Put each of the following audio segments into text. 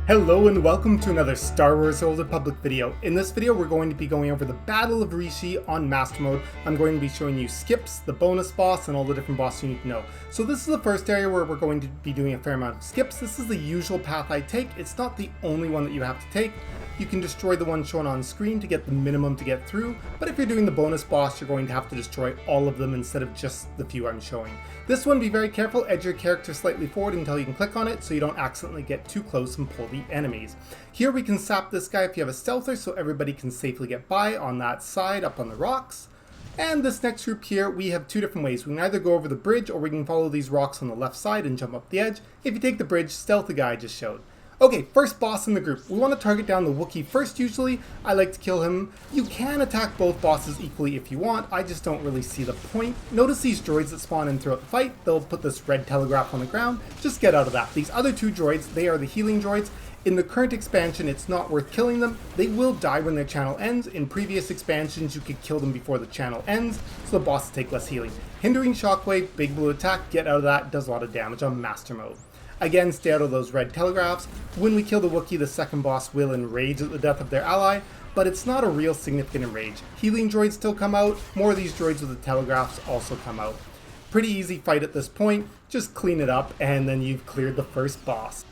Hello and welcome to another Star Wars: The Old Republic video. In this video we're going to be going over the Battle of Rishi on Master Mode. I'm going to be showing you skips, the bonus boss, and all the different bosses you need to know. So this is the first area where we're going to be doing a fair amount of skips. This is the usual path I take. It's not the only one that you have to take. You can destroy the one shown on screen to get the minimum to get through, but if you're doing the bonus boss, you're going to have to destroy all of them instead of just the few I'm showing. This one, be very careful, edge your character slightly forward until you can click on it so you don't accidentally get too close and pull the enemies. Here we can sap this guy if you have a stealther so everybody can safely get by on that side up on the rocks. And this next group here, we have two different ways. We can either go over the bridge or we can follow these rocks on the left side and jump up the edge. If you take the bridge, stealth the guy I just showed. Okay, first boss in the group. We want to target down the Wookiee first usually. I like to kill him. You can attack both bosses equally if you want. I just don't really see the point. Notice these droids that spawn in throughout the fight. They'll put this red telegraph on the ground. Just get out of that. These other two droids, they are the healing droids. In the current expansion, it's not worth killing them. They will die when their channel ends. In previous expansions, you could kill them before the channel ends, so the bosses take less healing. Hindering Shockwave, Big Blue Attack, get out of that, does a lot of damage on Master Mode. Again, stay out of those red telegraphs. When we kill the Wookiee, the second boss will enrage at the death of their ally, but it's not a real significant enrage. Healing droids still come out, more of these droids with the telegraphs also come out. Pretty easy fight at this point, just clean it up and then you've cleared the first boss.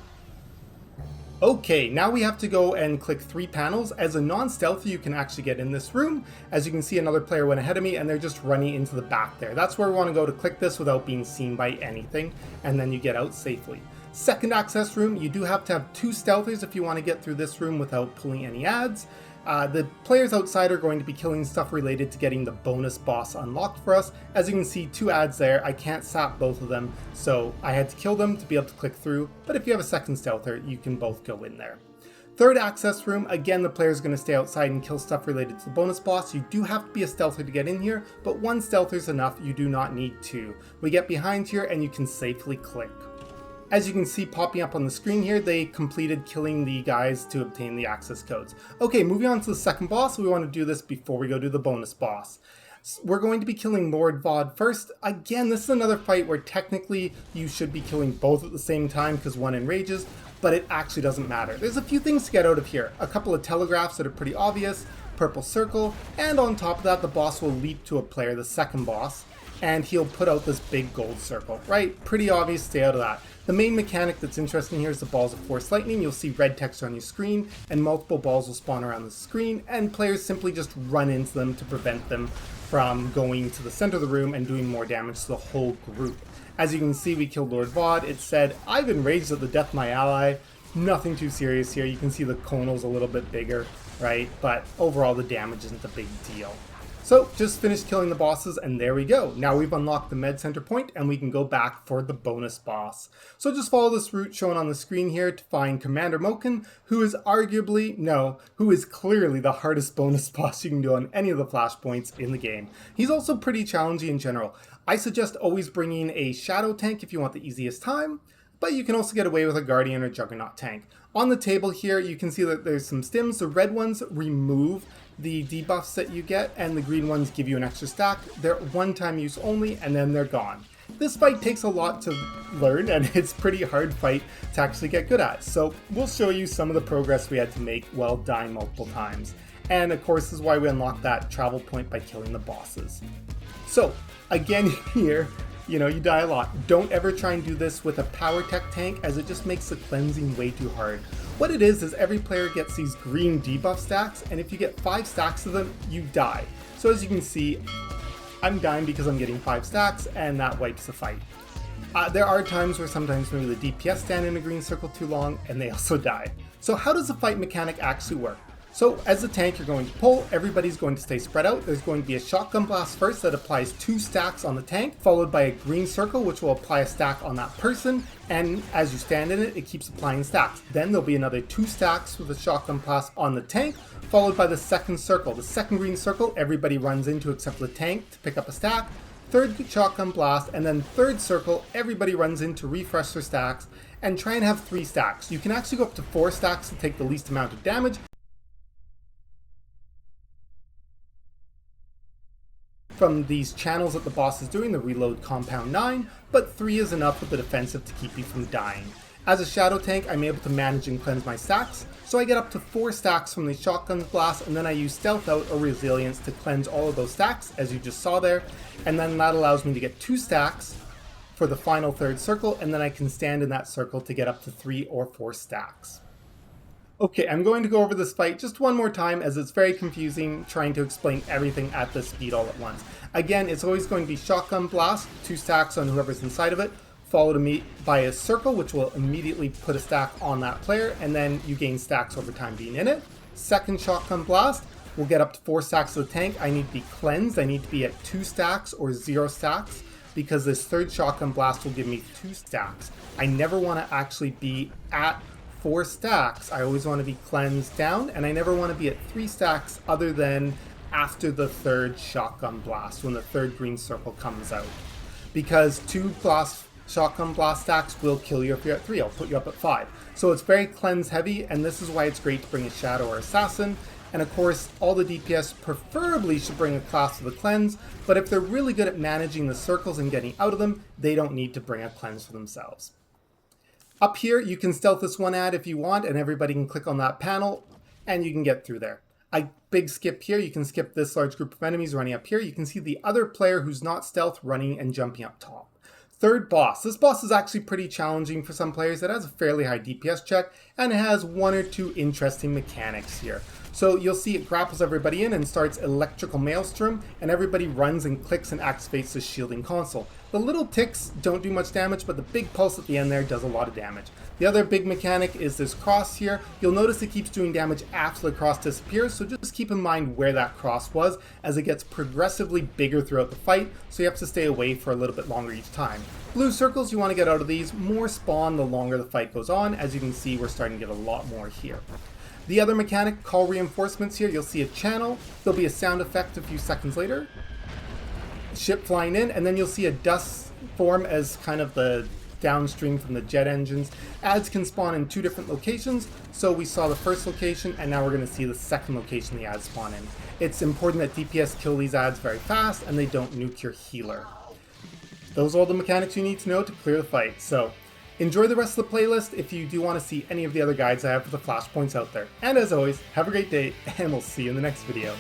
Okay, now we have to go and click 3 panels. As a non-stealthy, you can actually get in this room. As you can see, another player went ahead of me and they're just running into the back there. That's where we want to go to click this without being seen by anything, and then you get out safely. Second access room, you do have to have 2 stealthers if you want to get through this room without pulling any ads. The players outside are going to be killing stuff related to getting the bonus boss unlocked for us. As you can see, 2 ads there. I can't sap both of them, so I had to kill them to be able to click through, but if you have a second stealther, you can both go in there. Third access room, again the player is going to stay outside and kill stuff related to the bonus boss. You do have to be a stealther to get in here, but 1 stealther is enough, you do not need 2. We get behind here and you can safely click. As you can see popping up on the screen here, they completed killing the guys to obtain the access codes. Okay, moving on to the second boss, we want to do this before we go to the bonus boss. We're going to be killing Lord Vod first. Again, this is another fight where technically you should be killing both at the same time because one enrages, but it actually doesn't matter. There's a few things to get out of here. A couple of telegraphs that are pretty obvious, purple circle, and on top of that the boss will leap to a player, the second boss, and he'll put out this big gold circle, right? Pretty obvious, stay out of that. The main mechanic that's interesting here is the balls of Force Lightning. You'll see red text on your screen, and multiple balls will spawn around the screen, and players simply just run into them to prevent them from going to the center of the room and doing more damage to the whole group. As you can see, we killed Lord Vod. It said, "I've enraged at the death of my ally." Nothing too serious here. You can see the conal's a little bit bigger, right? But overall, the damage isn't a big deal. So, just finished killing the bosses, and there we go. Now we've unlocked the med center point, and we can go back for the bonus boss. So just follow this route shown on the screen here to find Commander Moken, who is who is clearly the hardest bonus boss you can do on any of the flashpoints in the game. He's also pretty challenging in general. I suggest always bringing a shadow tank if you want the easiest time, but you can also get away with a Guardian or Juggernaut tank. On the table here, you can see that there's some stims. The red ones remove the debuffs that you get, and the green ones give you an extra stack. They're one-time use only, and then they're gone. This fight takes a lot to learn, and it's a pretty hard fight to actually get good at. So we'll show you some of the progress we had to make while dying multiple times. And of course, this is why we unlocked that travel point by killing the bosses. So again here, you die a lot. Don't ever try and do this with a power tech tank, as it just makes the cleansing way too hard. What it is every player gets these green debuff stacks, and if you get 5 stacks of them, you die. So as you can see, I'm dying because I'm getting 5 stacks, and that wipes the fight. There are times where sometimes maybe the DPS stand in a green circle too long, and they also die. So how does the fight mechanic actually work? So as a tank, you're going to pull, everybody's going to stay spread out. There's going to be a shotgun blast first that applies 2 stacks on the tank, followed by a green circle which will apply a stack on that person, and as you stand in it, it keeps applying stacks. Then there'll be another 2 stacks with a shotgun blast on the tank, followed by the second circle. The second green circle, everybody runs into except for the tank to pick up a stack. Third shotgun blast, and then third circle, everybody runs in to refresh their stacks, and try and have 3 stacks. You can actually go up to 4 stacks to take the least amount of damage. From these channels that the boss is doing, the reload compound 9, but 3 is enough with the defensive to keep you from dying. As a shadow tank, I'm able to manage and cleanse my stacks, so I get up to 4 stacks from the shotgun blast, and then I use stealth out or resilience to cleanse all of those stacks, as you just saw there, and then that allows me to get 2 stacks for the final third circle, and then I can stand in that circle to get up to 3 or 4 stacks. Okay, I'm going to go over this fight just one more time as it's very confusing trying to explain everything at this speed all at once. Again, it's always going to be shotgun blast, 2 stacks on whoever's inside of it, followed by a circle which will immediately put a stack on that player, and then you gain stacks over time being in it. Second shotgun blast will get up to 4 stacks of the tank. I need to be cleansed, I need to be at 2 stacks or 0 stacks, because this third shotgun blast will give me 2 stacks. I never want to actually be at 4 stacks. I always want to be cleansed down, and I never want to be at 3 stacks other than after the third shotgun blast, when the third green circle comes out. Because 2 shotgun blast stacks will kill you if you're at 3, I'll put you up at 5. So it's very cleanse heavy, and this is why it's great to bring a shadow or assassin. And of course, all the DPS preferably should bring a class with a cleanse, but if they're really good at managing the circles and getting out of them, they don't need to bring a cleanse for themselves. Up here, you can stealth this one ad if you want, and everybody can click on that panel, and you can get through there. A big skip here, you can skip this large group of enemies running up here. You can see the other player who's not stealth running and jumping up top. Third boss. This boss is actually pretty challenging for some players. It has a fairly high DPS check, and it has 1 or 2 interesting mechanics here. So you'll see it grapples everybody in and starts electrical maelstrom, and everybody runs and clicks and activates the shielding console. The little ticks don't do much damage, but the big pulse at the end there does a lot of damage. The other big mechanic is this cross here. You'll notice it keeps doing damage after the cross disappears, so just keep in mind where that cross was, as it gets progressively bigger throughout the fight, so you have to stay away for a little bit longer each time. Blue circles, you want to get out of these. More spawn the longer the fight goes on. As you can see, we're starting to get a lot more here. The other mechanic, call reinforcements here, you'll see a channel, there'll be a sound effect a few seconds later, ship flying in, and then you'll see a dust form as kind of the downstream from the jet engines. Ads can spawn in 2 different locations, so we saw the first location, and now we're going to see the second location the ads spawn in. It's important that DPS kill these ads very fast, and they don't nuke your healer. Those are all the mechanics you need to know to clear the fight, so enjoy the rest of the playlist if you do want to see any of the other guides I have for the flashpoints out there. And as always, have a great day, and we'll see you in the next video.